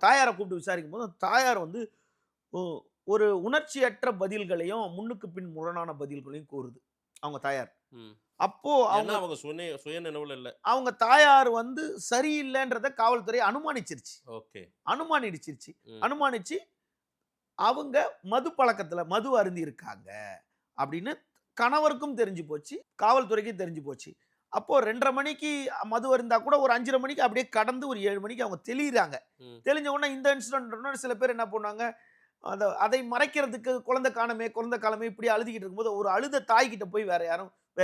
தாயாரை கூப்பிட்டு விசாரிக்கும் போது தாயார் வந்து ஒ ஒரு உணர்ச்சியற்ற பதில்களையும், முன்னுக்கு பின் முரணான பதில்களையும் கூறுது. அவங்க தாயார். ம். அப்போ ஏன்னா அவங்க அவங்க சுய நினைவுல இல்ல. அவங்க தாயார் வந்து சரியில்லன்றத காவல்துறை அனுமானிச்சிருச்சு. ஓகே. அனுமானிச்சிருச்சு. ம். அனுமானிச்சு அவங்க மது பழக்கத்துல மது அருந்தி இருக்காங்க அப்படின்னு கணவருக்கும் தெரிஞ்சு போச்சு. காவல்துறைக்கும் தெரிஞ்சு போச்சு. அப்போ 2:30 மணிக்கு மது அருந்தா கூட ஒரு 5:30 மணிக்கு அப்படியே கடந்து ஒரு 7 மணிக்கு அவங்க தெளியிறாங்க. ம். தெளிஞ்ச உடனே இந்த இன்சிடென்ட் சில பேர் என்ன பண்ணுவாங்க, அதை மறைக்கிறதுக்கு குழந்தை காணோமே, குழந்தை காணோமே இப்படி அழுதுகிட்டு இருக்கும்போது, ஒரு அழுத தாய்கிட்ட போய் வேற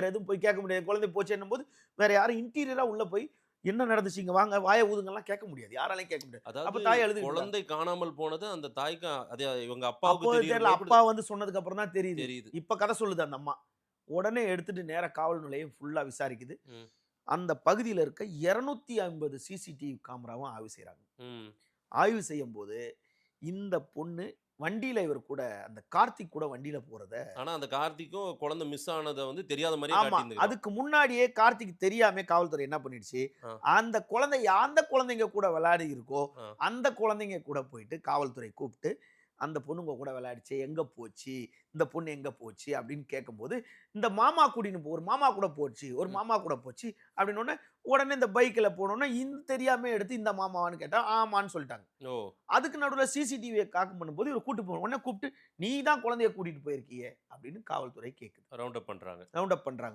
எதுவும் போய் கேட்க முடியாது. குழந்தை போச்சேன்னும்போது வேற யாரும் இன்டீரியரா உள்ள போய் என்ன நடந்துச்சு இங்க வாங்க, வாய ஊதுங்கலாம் கேட்க முடியாது. யாராலயும் கேட்க முடியாது. அதாவது அப்ப தாய் அழுதுகிட்டு இருக்காங்க. குழந்தை காணாமல் போனது அந்த தாய்க்கு அது இவங்க அப்போ அப்பாவுக்கு தெரியல. தெரியறபோது அப்பா வந்து சொன்னதுக்கு அப்புறம் தான் தெரியுது. தெரியுது. இப்ப கதை சொல்லுது அந்த அம்மா. உடனே எடுத்துட்டு நேரா காவல் நிலையம் ஃபுல்லா விசாரிக்குது. ம். அந்த பகுதியில இருக்க 250 சிசிடிவி கேமராவும் ஆய்வு செய்றாங்க. ம். ஆய்வு செய்யும்போது, இந்த பொண்ணு வண்டியில இவர் கூட அந்த கார்த்திக் கூட வண்டியில போறத ஆனா அந்த கார்த்திக்கும் குழந்தை மிஸ் ஆனத வந்து தெரியாத மாரியே ஆமா. காட்டியிருந்திருக்கான். அதுக்கு முன்னாடியே கார்த்திக் தெரியாமயே காவல்துறை என்ன பண்ணிடுச்சு, ஆ, அந்த குழந்தைங்க கூட விளையாடி இருக்கோ, ஆ. அந்த குழந்தைங்க கூட போயிட்டு காவல்துறை கூப்ட்டு, அந்த பொண்ணு உங்க கூட விளையாடுச்சே, எங்க போச்சு? இந்த பொண்ணு எங்க போச்சு? அப்படின்னு கேட்கும்போது, இந்த மாமா கூட்டின்னு ஒரு மாமா கூட போச்சு, ஒரு ம். மாமா கூட போச்சு அப்படின்னோனே, உடனே இந்த பைக்ல போனோனே, தெரியாம எடுத்து இந்த மாமாவான்னு கேட்டா, ஆமான்னு சொல்லிட்டாங்க. ஓ! அதுக்கு நடுவுல சிசிடிவிய காக்கம் பண்ணும்போது, இவர கூட்டு போணும். உடனே கூப்ட்டு, "நீ தான் குழந்தைய கூட்டிட்டு போயிருக்கியே" அப்படின்னு காவல்துறை கேட்குது. ரவுண்ட் அப் பண்றாங்க. ரவுண்ட் அப் பண்றாங்க.